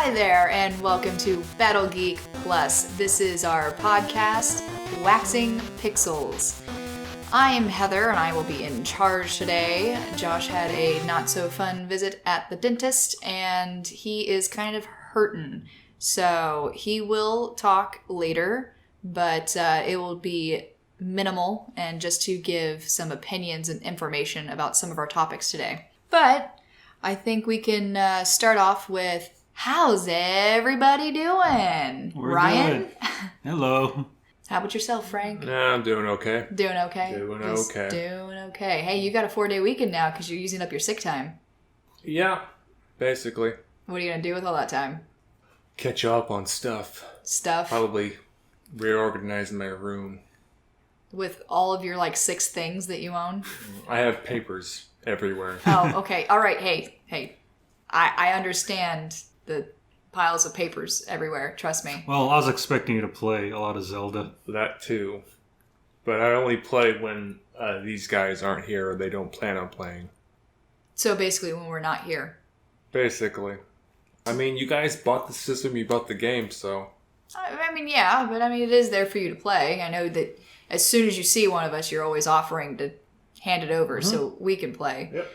Hi there, and welcome to Battle Geek Plus. This is our podcast, Waxing Pixels. I am Heather, and I will be in charge today. Josh had a not-so-fun visit at the dentist, and he is kind of hurtin'. So he will talk later, but it will be minimal and just to give some opinions and information about some of our topics today. But I think we can start off with, how's everybody doing? We're Ryan? Good. Hello. How about yourself, Frank? Nah, I'm doing okay. Doing okay? Doing okay. Hey, you got a 4-day weekend now because you're using up your sick time. Yeah, basically. What are you going to do with all that time? Catch up on stuff. Probably reorganize my room. With all of your, 6 things that you own? I have papers everywhere. Oh, okay. All right. Hey. I understand the piles of papers everywhere. Trust me. Well, I was expecting you to play a lot of Zelda. That too. But I only play when these guys aren't here or they don't plan on playing. So basically when we're not here. Basically. I mean, you guys bought the system, you bought the game, so... I mean, yeah, but it is there for you to play. I know that as soon as you see one of us, you're always offering to hand it over so we can play. Yep.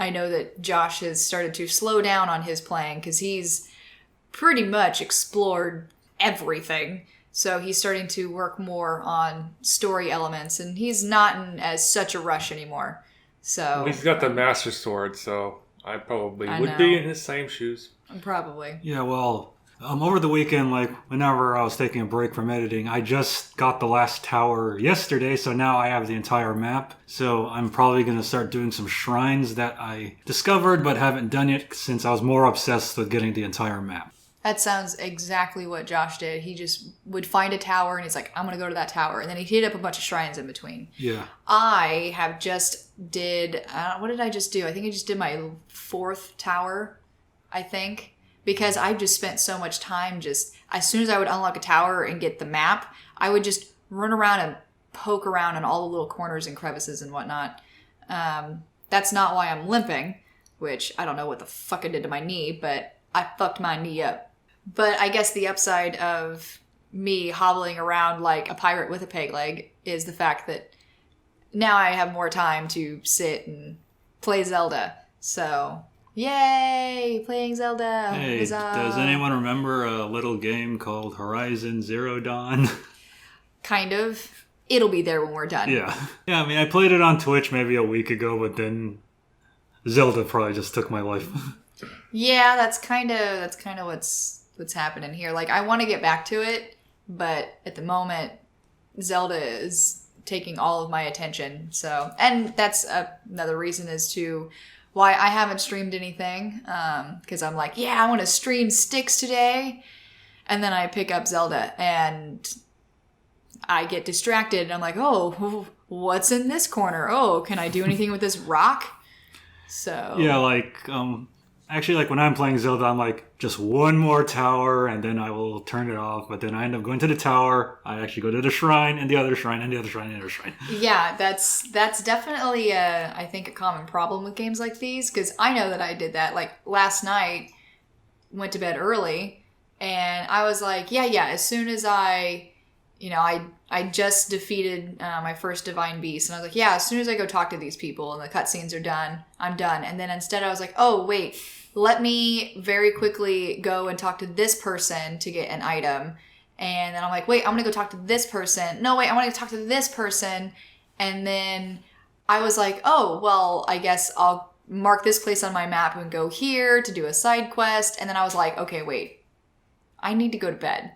I know that Josh has started to slow down on his playing because he's pretty much explored everything. So he's starting to work more on story elements, and he's not in as such a rush anymore. So He's got the Master Sword, so I probably would be in his same shoes. Probably. Yeah, well, over the weekend, whenever I was taking a break from editing, I just got the last tower yesterday, so now I have the entire map. So I'm probably going to start doing some shrines that I discovered but haven't done yet since I was more obsessed with getting the entire map. That sounds exactly what Josh did. He just would find a tower and he's like, I'm going to go to that tower. And then he hit up a bunch of shrines in between. Yeah. I have just did, what did I just do? I think I just did my 4th tower, I think. Because I just spent so much time just, as soon as I would unlock a tower and get the map, I would just run around and poke around in all the little corners and crevices and whatnot. That's not why I'm limping, which I don't know what the fuck I did to my knee, but I fucked my knee up. But I guess the upside of me hobbling around like a pirate with a peg leg is the fact that now I have more time to sit and play Zelda. So... yay! Playing Zelda! Hey, Huzzah. Does anyone remember a little game called Horizon Zero Dawn? Kind of. It'll be there when we're done. Yeah. Yeah, I played it on Twitch maybe a week ago, but then Zelda probably just took my life. Yeah, that's kind of what's happening here. I want to get back to it, but at the moment, Zelda is taking all of my attention. So, and that's another reason as to why I haven't streamed anything, because I'm like, yeah, I want to stream Sticks today, and then I pick up Zelda, and I get distracted, and I'm like, oh, what's in this corner? Oh, can I do anything with this rock? So... yeah, actually, when I'm playing Zelda, I'm like, just one more tower, and then I will turn it off. But then I end up going to the tower. I actually go to the shrine, and the other shrine, and the other shrine, and the other shrine. Yeah, that's definitely, I think, a common problem with games like these. Because I know that I did that. Last night, went to bed early, and I was like, yeah, as soon as I just defeated my first Divine Beast. And I was like, yeah, as soon as I go talk to these people and the cutscenes are done, I'm done. And then instead I was like, oh, wait, let me very quickly go and talk to this person to get an item. And then I'm like, wait, I'm going to go talk to this person. No, wait, I want to talk to this person. And then I was like, oh, well, I guess I'll mark this place on my map and go here to do a side quest. And then I was like, okay, wait, I need to go to bed.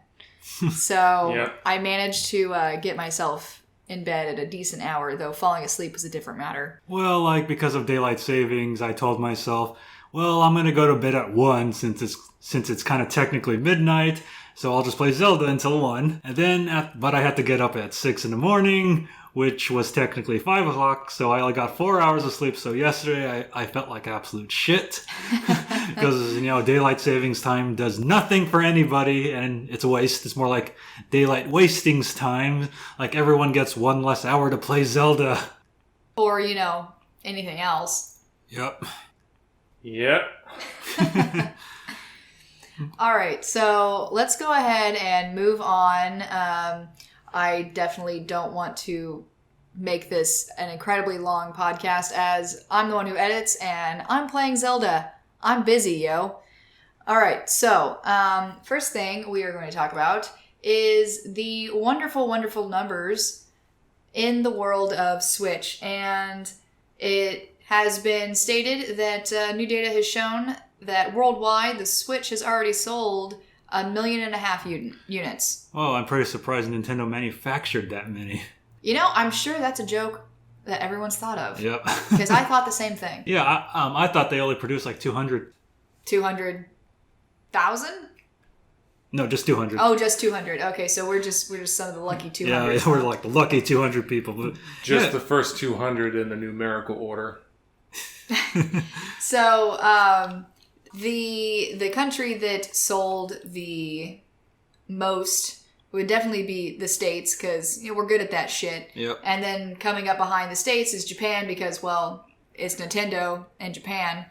So Yep. I managed to get myself in bed at a decent hour, though falling asleep was a different matter. Well, because of daylight savings, I told myself, well, I'm going to go to bed at 1 since it's kind of technically midnight, so I'll just play Zelda until 1. And then, but I had to get up at 6 in the morning, which was technically 5 o'clock, so I only got 4 hours of sleep. So yesterday I felt like absolute shit because, daylight savings time does nothing for anybody and it's a waste. It's more like daylight wastings time. Everyone gets 1 less hour to play Zelda. Or, anything else. Yep. Yep. All right, so let's go ahead and move on. I definitely don't want to make this an incredibly long podcast as I'm the one who edits and I'm playing Zelda. I'm busy, yo. All right, so first thing we are going to talk about is the wonderful, wonderful numbers in the world of Switch. And it has been stated that new data has shown that worldwide the Switch has already sold 1.5 million units. Oh, I'm pretty surprised Nintendo manufactured that many. You know, I'm sure that's a joke that everyone's thought of. Yep. Because I thought the same thing. Yeah, I thought they only produced like 200. 200,000? No, just 200. Oh, just 200. Okay, so we're just some of the lucky 200. Yeah, we're like the lucky 200 people. But Just the first 200 in the numerical order. So, the country that sold the most would definitely be the States, because we're good at that shit. Yep. And then coming up behind the States is Japan, because, well, it's Nintendo and Japan.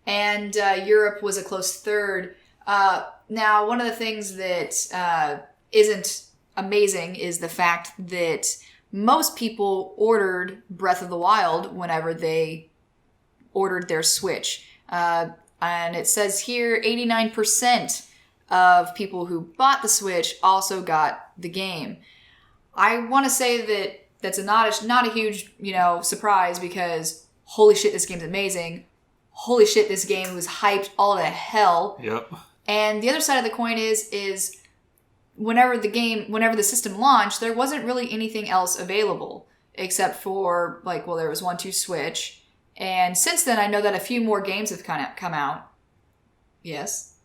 And Europe was a close third. Now, one of the things that isn't amazing is the fact that most people ordered Breath of the Wild whenever they ordered their Switch. And it says here 89% of people who bought the Switch also got the game. I want to say that that's not a huge, surprise, because holy shit, this game's amazing. Holy shit, this game was hyped all to hell. Yep. And the other side of the coin is whenever the system launched, there wasn't really anything else available except for there was 1-2 Switch. And since then, I know that a few more games have come out. Yes.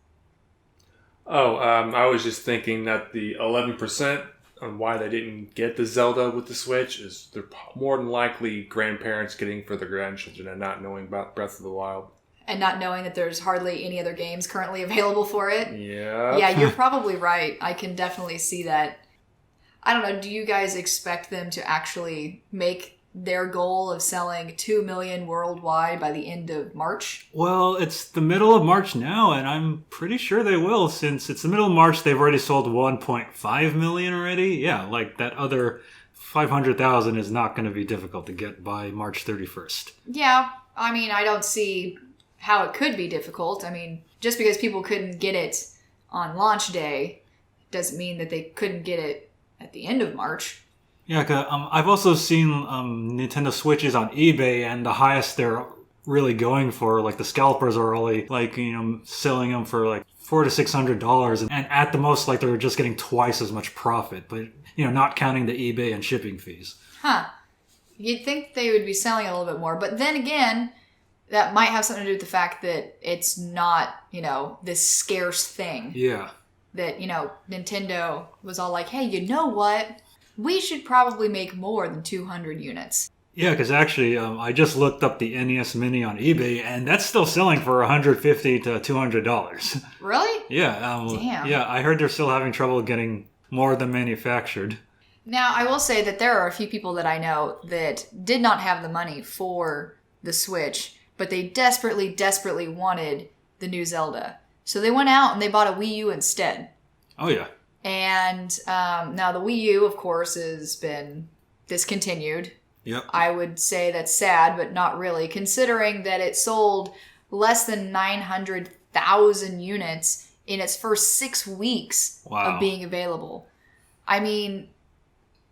Oh, I was just thinking that the 11% on why they didn't get the Zelda with the Switch is they're more than likely grandparents getting for their grandchildren and not knowing about Breath of the Wild. And not knowing that there's hardly any other games currently available for it. Yeah. Yeah, you're probably right. I can definitely see that. I don't know, do you guys expect them to actually make their goal of selling 2 million worldwide by the end of March? Well, it's the middle of March now, and I'm pretty sure they will. Since it's the middle of March, they've already sold 1.5 million already. Yeah, like that other 500,000 is not going to be difficult to get by March 31st. Yeah, I mean, I don't see how it could be difficult. I mean, just because people couldn't get it on launch day doesn't mean that they couldn't get it at the end of March. Yeah, I've also seen Nintendo Switches on eBay, and the highest they're really going for, like the scalpers are only selling them for like $400 to $600, and at the most, like they're just getting twice as much profit, but not counting the eBay and shipping fees. Huh. You'd think they would be selling it a little bit more, but then again, that might have something to do with the fact that it's not, this scarce thing. Yeah. That, Nintendo was all like, hey, you know what? We should probably make more than 200 units. Yeah, because actually, I just looked up the NES Mini on eBay, and that's still selling for $150 to $200. Really? Yeah. Damn. Yeah, I heard they're still having trouble getting more than manufactured. Now, I will say that there are a few people that I know that did not have the money for the Switch, but they desperately, desperately wanted the new Zelda. So they went out and they bought a Wii U instead. Oh, yeah. And now the Wii U, of course, has been discontinued. Yep. I would say that's sad, but not really, considering that it sold less than 900,000 units in its first 6 weeks of being available. I mean,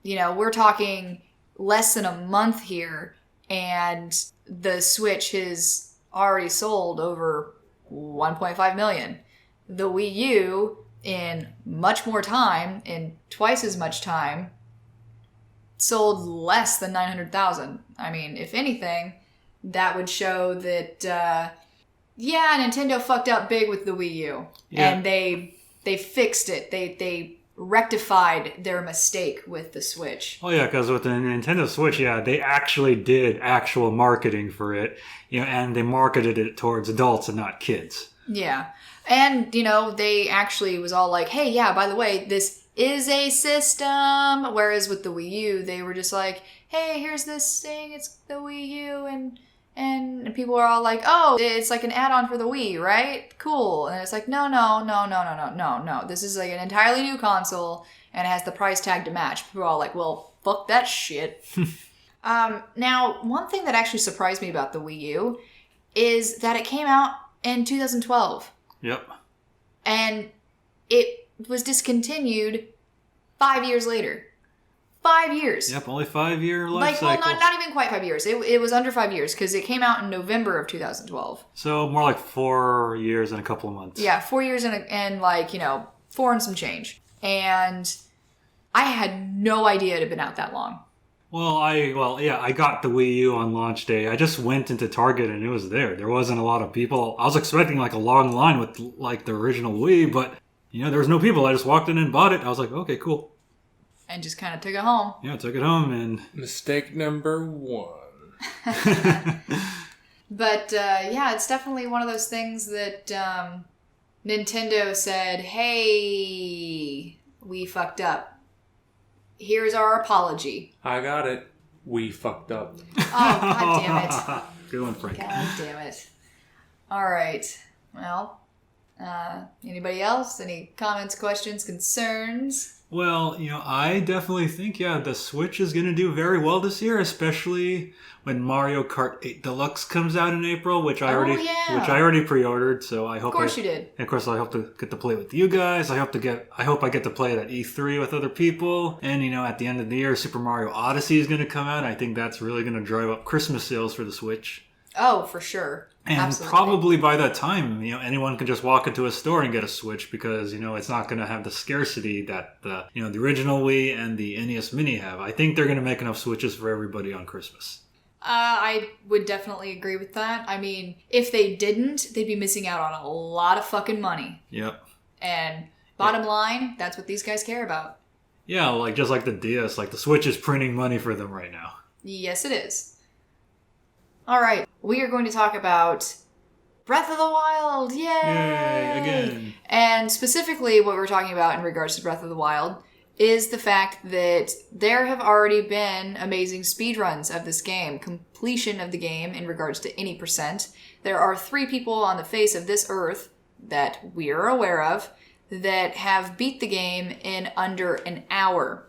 we're talking less than a month here, and the Switch has already sold over 1.5 million. The Wii U, in much more time, in twice as much time, sold less than 900,000. I mean, if anything, that would show that, Nintendo fucked up big with the Wii U. Yeah. And they fixed it. They rectified their mistake with the Switch. Oh, yeah, because with the Nintendo Switch, they actually did actual marketing for it, and they marketed it towards adults and not kids. Yeah. And, they actually was all like, hey, yeah, by the way, this is a system. Whereas with the Wii U, they were just like, hey, here's this thing. It's the Wii U. And people are all like, oh, it's like an add-on for the Wii, right? Cool. And it's like, no. This is like an entirely new console and it has the price tag to match. People are all like, well, fuck that shit. Now, one thing that actually surprised me about the Wii U is that it came out in 2012. Yep. And it was discontinued 5 years later. 5 years. Yep, only 5-year life cycle. Well, not even quite 5 years. It was under 5 years because it came out in November of 2012. So more like 4 years and a couple of months. Yeah, 4 years and like, 4 and some change. And I had no idea it had been out that long. I got the Wii U on launch day. I just went into Target and it was there. There wasn't a lot of people. I was expecting like a long line with like the original Wii, but there was no people. I just walked in and bought it. I was like, okay, cool. And just kind of took it home. Yeah, I took it home and... Mistake number 1. But, it's definitely one of those things that Nintendo said, hey, we fucked up. Here's our apology. I got it. We fucked up. Oh, god damn it. Good one, Frank. God damn it. All right. Well, anybody else? Any comments, questions, concerns? Well, I definitely think, the Switch is going to do very well this year, especially when Mario Kart 8 Deluxe comes out in April, which I already pre-ordered, so I hope Of course you did. Of course, I hope to get to play with you guys. I hope I get to play it at E3 with other people. And, at the end of the year, Super Mario Odyssey is going to come out. I think that's really going to drive up Christmas sales for the Switch. Oh, for sure. And Absolutely. probably by that time, anyone can just walk into a store and get a Switch because, it's not going to have the scarcity that the original Wii and the NES Mini have. I think they're going to make enough Switches for everybody on Christmas. I would definitely agree with that. I mean, if they didn't, they'd be missing out on a lot of fucking money. Yep. And bottom line, that's what these guys care about. Yeah, just like the DS, the Switch is printing money for them right now. Yes, it is. All right, we are going to talk about Breath of the Wild. Yay! Yay, again. And specifically what we're talking about in regards to Breath of the Wild is the fact that there have already been amazing speedruns of this game, completion of the game in regards to any percent. There are 3 people on the face of this earth that we are aware of that have beat the game in under an hour.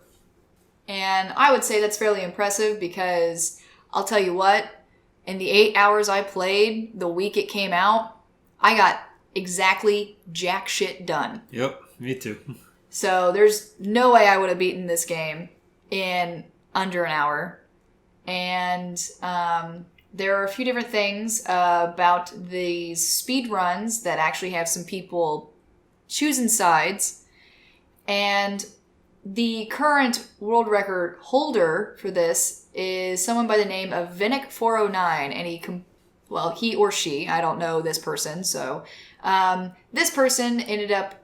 And I would say that's fairly impressive because I'll tell you what, in the 8 hours I played the week it came out, I got exactly jack shit done. Yep, me too. So there's no way I would have beaten this game in under an hour. And there are a few different things about these speed runs that actually have some people choosing sides. And the current world record holder for this is someone by the name of Vinnick409, and he or she, I don't know this person, so this person ended up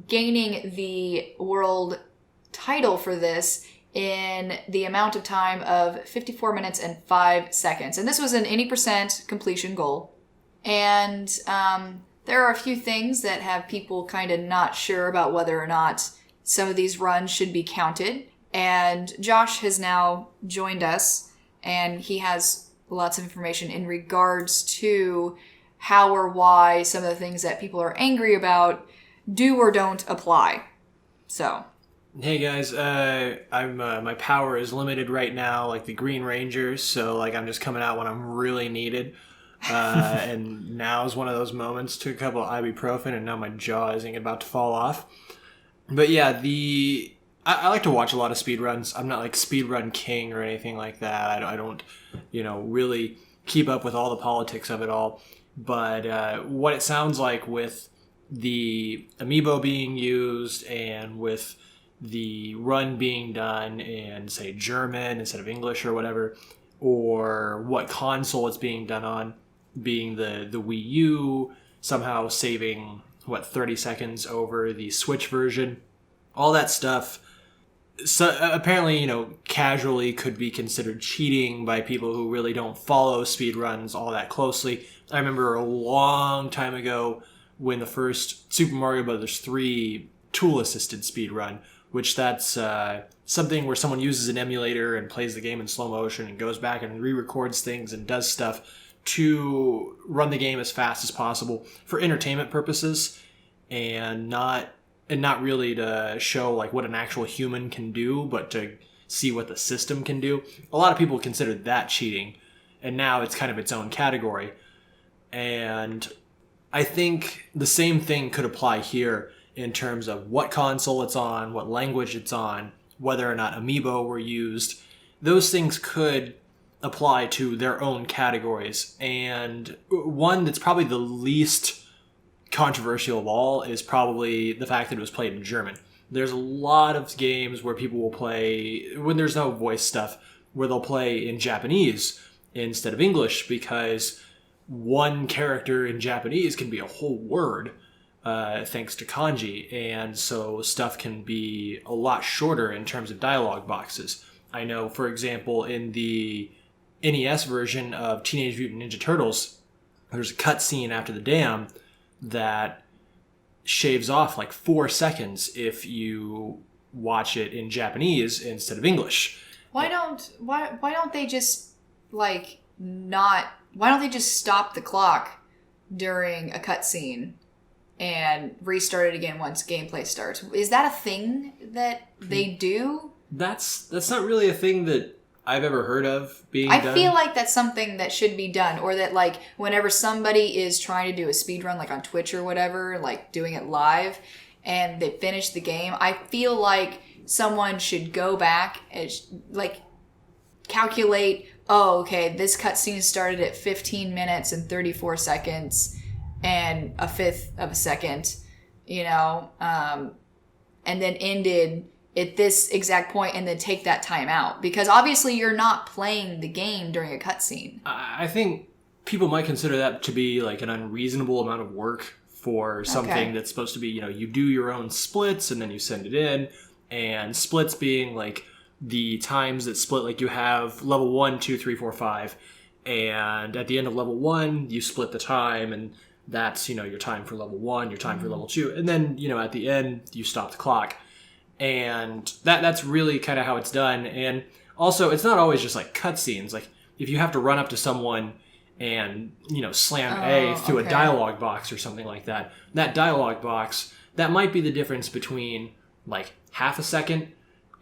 gaining the world title for this in the amount of time of 54 minutes and 5 seconds. And this was an 80% completion goal. And there are a few things that have people kind of not sure about whether or not some of these runs should be counted. And Josh has now joined us, and he has lots of information in regards to how or why some of the things that people are angry about do or don't apply. So, hey guys, I'm my power is limited right now, like the Green Rangers. So I'm just coming out when I'm really needed. And now is one of those moments. Took a couple of ibuprofen, and now my jaw isn't about to fall off. But yeah, I like to watch a lot of speedruns. I'm not like speedrun king or anything like that. I don't really keep up with all the politics of it all. But what it sounds like with the amiibo being used and with the run being done in, say, German instead of English or whatever, or what console it's being done on, being the Wii U, somehow saving, 30 seconds over the Switch version. All that stuff, so apparently, casually could be considered cheating by people who really don't follow speedruns all that closely. I remember a long time ago when the first Super Mario Bros. 3 tool-assisted speedrun, which that's something where someone uses an emulator and plays the game in slow motion and goes back and re-records things and does stuff to run the game as fast as possible for entertainment purposes, and not really to show like what an actual human can do, but to see what the system can do. A lot of people consider that cheating, and now it's kind of its own category. And I think the same thing could apply here in terms of what console it's on, what language it's on, whether or not amiibo were used. Those things could apply to their own categories. And one that's probably the least controversial of all is probably the fact that it was played in German. There's a lot of games where people will play, when there's no voice stuff, where they'll play in Japanese instead of English, because one character in Japanese can be a whole word, thanks to kanji, and so stuff can be a lot shorter in terms of dialogue boxes. I know, for example, in the NES version of Teenage Mutant Ninja Turtles, there's a cutscene after the dam that shaves off like 4 seconds if you watch it in Japanese instead of English. Why don't they just like not? Why don't they just stop the clock during a cutscene and restart it again once gameplay starts? Is that a thing that they do? That's not really a thing that I've ever heard of being done. I feel like that's something that should be done, or that like whenever somebody is trying to do a speed run, like on Twitch or whatever, like doing it live, and they finish the game, I feel like someone should go back and like calculate, oh, okay, this cutscene started at 15 minutes and 34 seconds and a fifth of a second, and then ended at this exact point, and then take that time out, because obviously you're not playing the game during a cutscene. I think people might consider that to be like an unreasonable amount of work for something that's supposed to be, you do your own splits and then you send it in, and splits being like the times that split, like you have level 1, 2, 3, 4, 5, and at the end of level 1 you split the time, and that's your time for level 1, your time for level 2, and then at the end you stop the clock. And that's really kind of how it's done. And also, it's not always just like cutscenes. Like if you have to run up to someone and slam A through a dialogue box or something like that, that dialogue box, that might be the difference between like half a second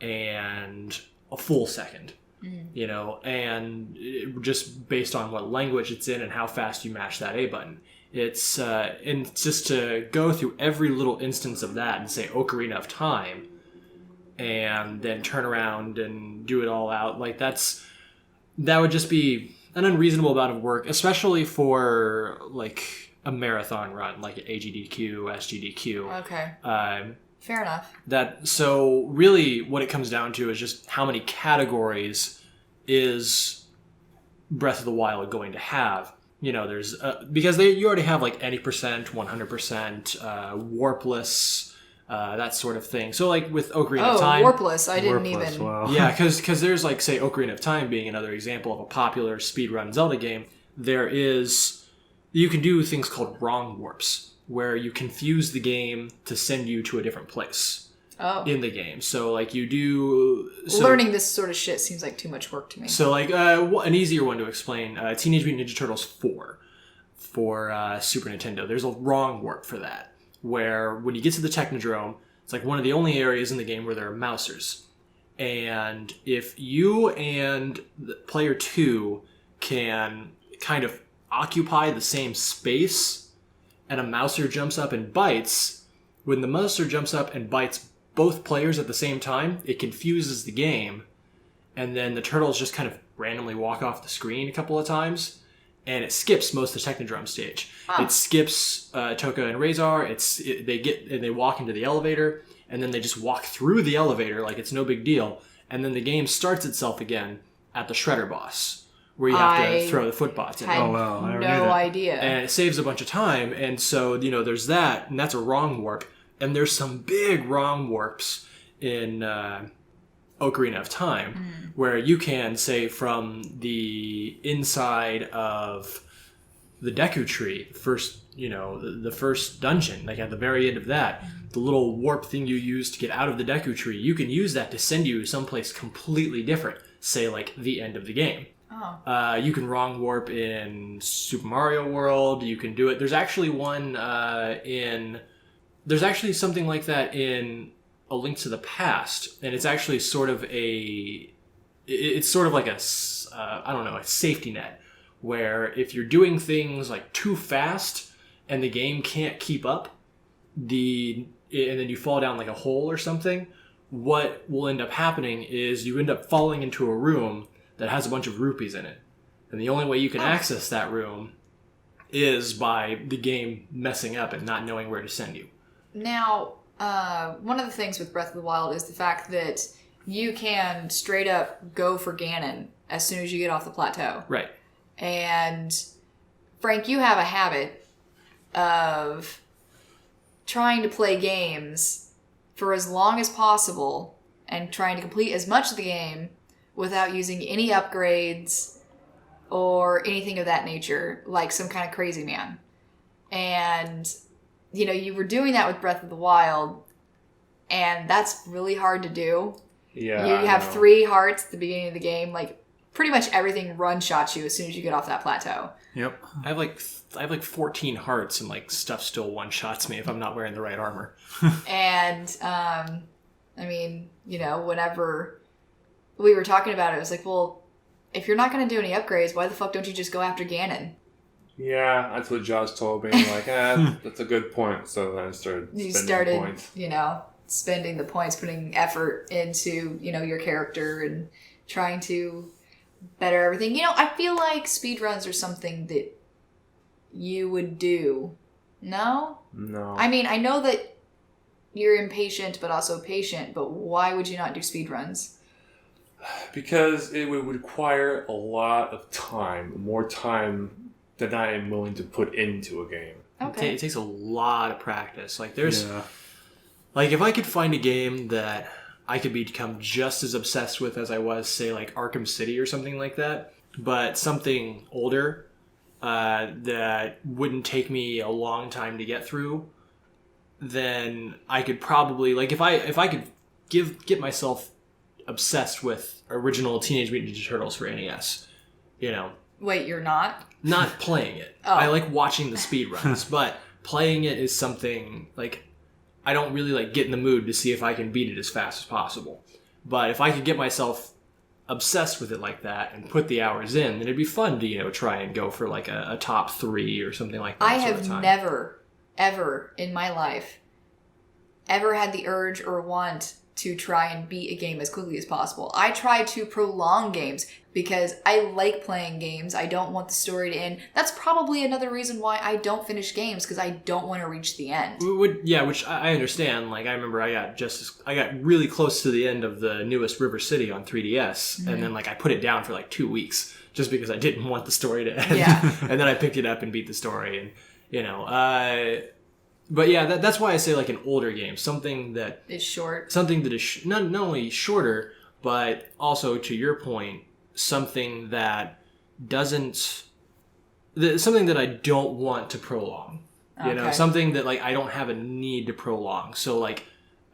and a full second. And just based on what language it's in and how fast you mash that A button. It's and just to go through every little instance of that and say Ocarina of Time, and then turn around and do it all out, like that would just be an unreasonable amount of work, especially for like a marathon run, like AGDQ, SGDQ. Okay. Fair enough. So really what it comes down to is just how many categories is Breath of the Wild going to have. There's because you already have like any percent, 100%, warpless, that sort of thing. So like with Ocarina of Time, warpless, I didn't even. Wow. Yeah, because there's like, say, Ocarina of Time being another example of a popular speedrun Zelda game. You can do things called wrong warps, where you confuse the game to send you to a different place in the game. So like you do... Learning this sort of shit seems like too much work to me. So like an easier one to explain, Teenage Mutant Ninja Turtles 4 for Super Nintendo. There's a wrong warp for that, where when you get to the Technodrome, it's like one of the only areas in the game where there are mousers. And if you and player 2 can kind of occupy the same space, and a mouser jumps up and bites, when the mouser jumps up and bites both players at the same time, it confuses the game, and then the turtles just kind of randomly walk off the screen a couple of times, and it skips most of the Technodrome stage. It skips Toka and Razor. They walk into the elevator, and then they just walk through the elevator like it's no big deal, and then the game starts itself again at the Shredder boss, where you have to throw the footbots in. Oh wow! No idea. And it saves a bunch of time, and so there's that, and that's a wrong warp. And there's some big wrong warps in Ocarina of Time, where you can, say, from the inside of the Deku Tree, the first dungeon, like at the very end of that, the little warp thing you use to get out of the Deku Tree, you can use that to send you someplace completely different, say like the end of the game. Oh. You can wrong warp in Super Mario World. You can do it. There's actually one There's actually something like that in A Link to the Past, and it's actually sort of it's sort of like a a safety net, where if you're doing things like too fast and the game can't keep up, and then you fall down like a hole or something, what will end up happening is you end up falling into a room that has a bunch of rupees in it. And the only way you can access that room is by the game messing up and not knowing where to send you. Now, one of the things with Breath of the Wild is the fact that you can straight up go for Ganon as soon as you get off the plateau. Right. And Frank, you have a habit of trying to play games for as long as possible and trying to complete as much of the game without using any upgrades or anything of that nature, like some kind of crazy man. And, you were doing that with Breath of the Wild, and that's really hard to do. Yeah. You have 3 hearts at the beginning of the game. Like, pretty much everything run-shots you as soon as you get off that plateau. Yep. I have like 14 hearts, and like stuff still one-shots me if I'm not wearing the right armor. And, whenever we were talking about it was like, well, if you're not going to do any upgrades, why the fuck don't you just go after Ganon? Yeah, that's what Josh told me. Like, that's a good point. So then I started spending points. Spending the points, putting effort into, your character and trying to better everything. I feel like speedruns are something that you would do. No? No. I mean, I know that you're impatient but also patient, but why would you not do speedruns? Because it would require a lot of time, more time than I am willing to put into a game. Okay. It takes a lot of practice. Like like if I could find a game that I could become just as obsessed with as I was, say, like Arkham City or something like that, but something older that wouldn't take me a long time to get through, then I could probably, like, if I could get myself obsessed with original Teenage Mutant Ninja Turtles for NES, Wait, you're not? Not playing it. Oh. I like watching the speedruns, but playing it is something, like, I don't really, like, get in the mood to see if I can beat it as fast as possible. But if I could get myself obsessed with it like that and put the hours in, then it'd be fun to, try and go for, like, a top 3 or something like that. I have never, ever in my life ever had the urge or want to try and beat a game as quickly as possible. I try to prolong games because I like playing games. I don't want the story to end. That's probably another reason why I don't finish games, because I don't want to reach the end. Which I understand. Like, I remember I got really close to the end of the newest River City on 3DS, and then, like, I put it down for like 2 weeks just because I didn't want the story to end. Yeah. And then I picked it up and beat the story, and but yeah, that's why I say, like, an older game, something that is short, something that is not only shorter, but also, to your point, something that something that I don't want to prolong. Okay. Something that, like, I don't have a need to prolong. So, like,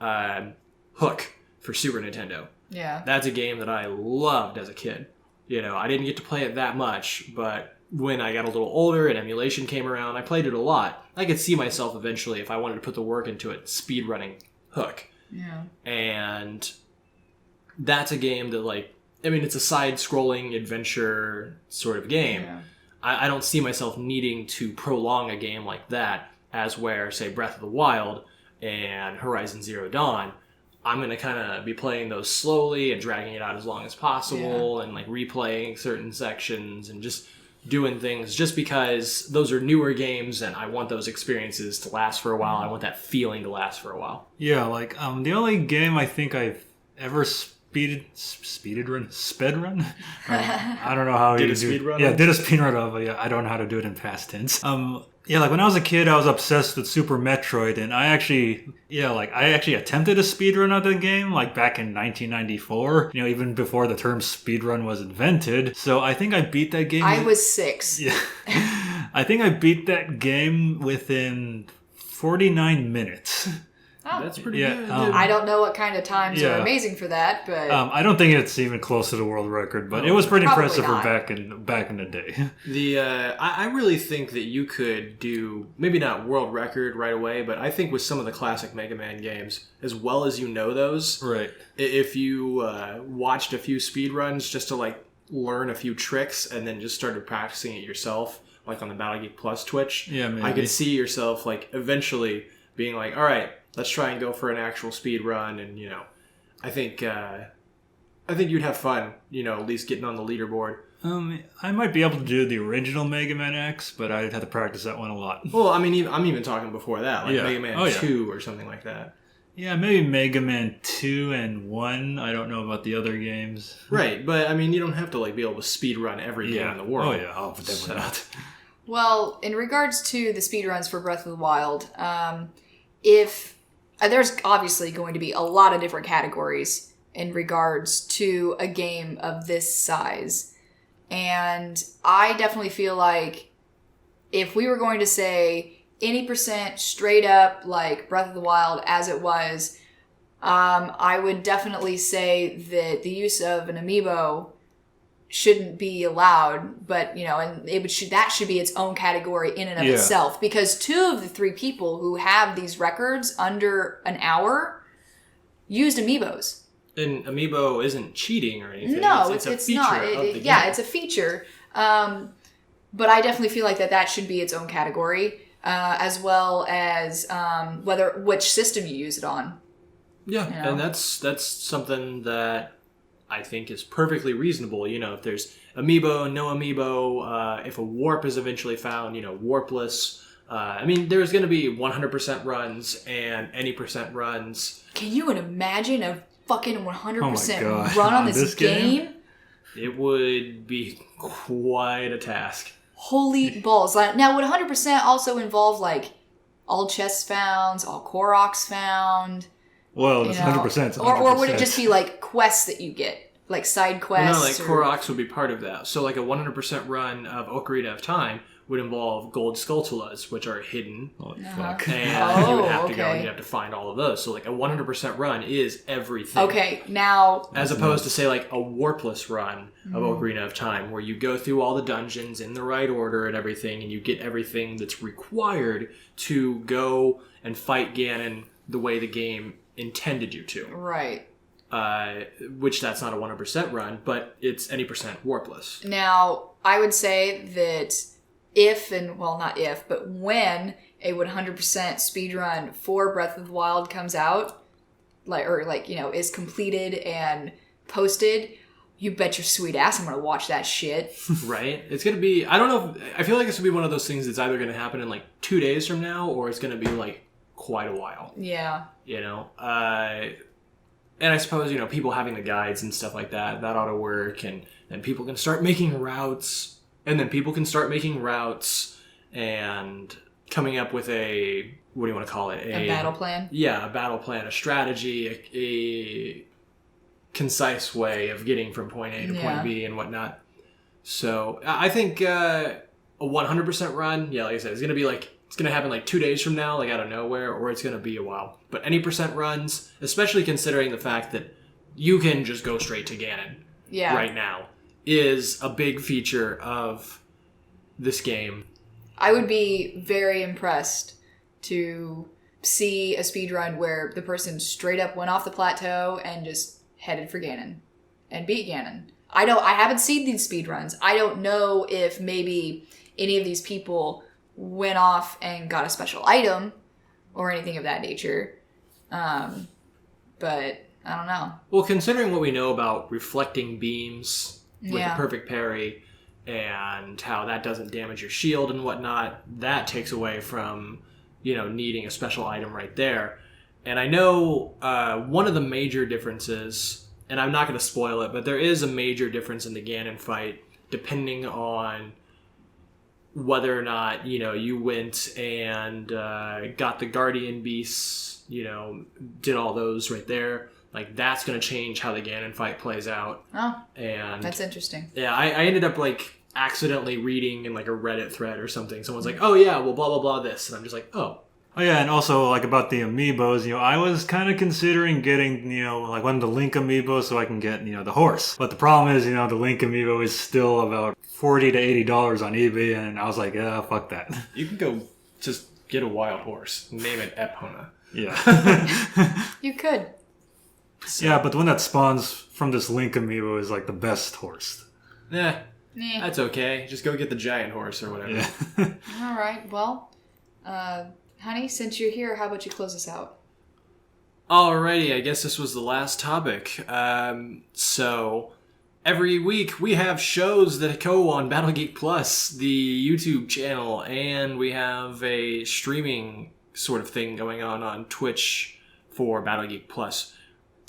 Hook for Super Nintendo. Yeah. That's a game that I loved as a kid. I didn't get to play it that much, but when I got a little older and emulation came around, I played it a lot. I could see myself eventually, if I wanted to put the work into it, speedrunning Hook. Yeah. And that's a game that, like, it's a side-scrolling adventure sort of game. Yeah. I don't see myself needing to prolong a game like that, as where, say, Breath of the Wild and Horizon Zero Dawn, I'm going to kind of be playing those slowly and dragging it out as long as possible, and, like, replaying certain sections and just doing things just because those are newer games and I want those experiences to last for a while. I want that feeling to last for a while. Yeah, like, the only game I think I've ever sped run. I don't know how did you a do. speed run? Yeah, did a speed run of it. Yeah, I don't know how to do it in past tense. Yeah, like when I was a kid, I was obsessed with Super Metroid, and I actually attempted a speedrun of the game, like back in 1994, even before the term speedrun was invented. So I think I beat that game. I was 6. Yeah. I think I beat that game within 49 minutes. Oh. That's pretty Yeah, good. I don't know what kind of times Yeah. are amazing for that, but I don't think it's even close to the world record, but Oh, it was pretty probably impressive for not. back in the day. I really think that you could do maybe not world record right away, but I think with some of the classic Mega Man games, as well as you know those, Right. if you watched a few speedruns just to like learn a few tricks and then just started practicing it yourself, like on the Battle Geek Plus Twitch, Yeah, maybe. I could see yourself like eventually being like, all right, let's try and go for an actual speed run, and I think you'd have fun, at least getting on the leaderboard. I might be able to do the original Mega Man X, but I'd have to practice that one a lot. Well, I mean, I'm even talking before that, like Yeah. Mega Man Oh, yeah. 2 or something like that. Yeah, maybe Mega Man 2 and 1. I don't know about the other games. Right, but I mean, you don't have to like be able to speed run every game in the world. Oh, yeah. Oh, definitely So- not. well, in regards to the speedruns for Breath of the Wild, if there's obviously going to be a lot of different categories in regards to a game of this size. And I definitely feel like if we were going to say any percent straight up like Breath of the Wild as it was, I would definitely say that the use of an amiibo shouldn't be allowed, but and that should be its own category in and of Yeah. itself, because 2 of the 3 people who have these records under an hour used amiibos. And amiibo isn't cheating or anything. No, it's a it's feature not. of the game. Yeah, it's a feature. But I definitely feel like that should be its own category, as well as which system you use it on. Yeah, You know? and that's something that I think is perfectly reasonable. If there's amiibo, no amiibo, if a warp is eventually found, warpless. I mean, there's going to be 100% runs and any percent runs. Can you imagine a fucking 100% God. run on On this this game? game? It would be quite a task. Holy balls. Now, would 100% also involve, like, all chests found, all Koroks found? Well, it's 100%. It's 100%. Or would it just be, like, quests that you get? Like, side Well, quests? no, like Koroks would be part of that. So like a 100% run of Ocarina of Time would involve gold skulltulas, which are hidden. Oh, Uh-huh. fuck. And you would have to go okay. and you'd have to find all of those. So like a 100% run is everything. Okay, now... As opposed to say like a warpless run Mm-hmm. of Ocarina of Time, where you go through all the dungeons in the right order and everything, and you get everything that's required to go and fight Ganon the way the game intended you to. Right. Which that's not a 100% run, but it's any percent warpless. Now, I would say that not if, but when a 100% speedrun for Breath of the Wild comes out, is completed and posted, you bet your sweet ass I'm gonna watch that shit. Right? It's going to be, I don't know, I feel like this will be one of those things that's either going to happen in like 2 days from now, or it's going to be like quite a while. Yeah. And I suppose, people having the guides and stuff like that ought to work, and then people can start making routes, and then people can start making routes and coming up with a, what do you want to call it? A battle plan? Yeah, a battle plan, a strategy, a concise way of getting from point A to Yeah. point B and whatnot. So I think a 100% run, yeah, like I said, it's going to happen like 2 days from now, like out of nowhere, or it's going to be a while. But any percent runs, especially considering the fact that you can just go straight to Ganon Yeah. right now, is a big feature of this game. I would be very impressed to see a speedrun where the person straight up went off the plateau and just headed for Ganon and beat Ganon. I haven't seen these speedruns. I don't know if maybe any of these people went off and got a special item or anything of that nature. But I don't know. Well, considering what we know about reflecting beams with Yeah. a perfect parry and how that doesn't damage your shield and whatnot, that takes away from, needing a special item right there. And I know one of the major differences, and I'm not going to spoil it, but there is a major difference in the Ganon fight depending on whether or not, you went and got the Guardian Beasts, did all those right there. Like, that's going to change how the Ganon fight plays out. Oh, And that's interesting. yeah, I ended up, accidentally reading in, a Reddit thread or something. Someone's like, oh, yeah, well, blah, blah, blah, this. And I'm just like, oh, Oh yeah, and also like about the amiibos, I was kind of considering getting, like one of the Link amiibos so I can get, the horse. But the problem is, the Link amiibo is still about $40 to $80 on eBay, and I was like, yeah, fuck that. You can go just get a wild horse, name it Epona. Yeah. You could. So, Yeah, but the one that spawns from this Link amiibo is like the best horse. Nah, Nah. that's okay. Just go get the giant horse or whatever. Yeah. All right. Well, honey, since you're here, how about you close us out? Alrighty, I guess this was the last topic. So every week we have shows that go on Battle Geek Plus, the YouTube channel, and we have a streaming sort of thing going on Twitch for Battle Geek Plus.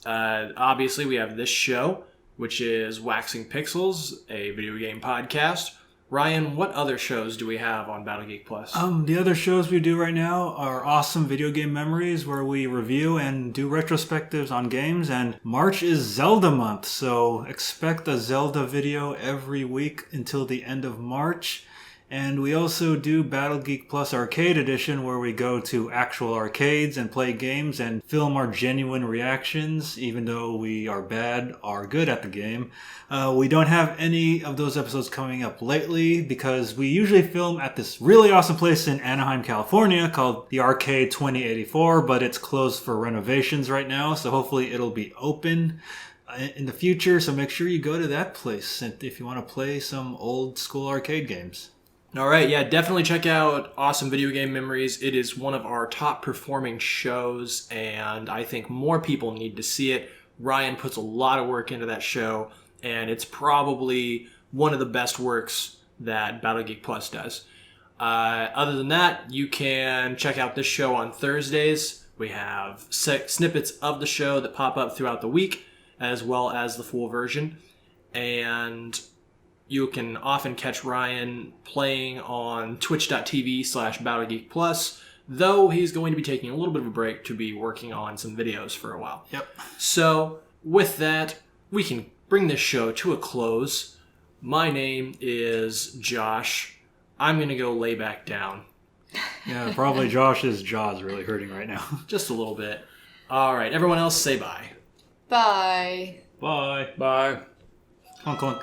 Obviously, we have this show, which is Waxing Pixels, a video game podcast. Ryan, what other shows do we have on Battle Geek Plus? The other shows we do right now are Awesome Video Game Memories, where we review and do retrospectives on games, and March is Zelda month, so expect a Zelda video every week until the end of March. And we also do Battle Geek Plus Arcade Edition, where we go to actual arcades and play games and film our genuine reactions, even though we are bad or good at the game. We don't have any of those episodes coming up lately because we usually film at this really awesome place in Anaheim, California called the Arcade 2084, but it's closed for renovations right now, so hopefully it'll be open in the future. So make sure you go to that place if you want to play some old school arcade games. All right, yeah, definitely check out Awesome Video Game Memories. It is one of our top performing shows, and I think more people need to see it. Ryan puts a lot of work into that show, and it's probably one of the best works that Battle Geek Plus does. Other than that, you can check out this show on Thursdays. We have snippets of the show that pop up throughout the week, as well as the full version. And you can often catch Ryan playing on twitch.tv/BattleGeekPlus, though he's going to be taking a little bit of a break to be working on some videos for a while. Yep. So, with that, we can bring this show to a close. My name is Josh. I'm going to go lay back down. Yeah, probably Josh's jaw's really hurting right now. Just a little bit. All right, everyone else say bye. Bye. Bye. Bye. Clunk, clunk.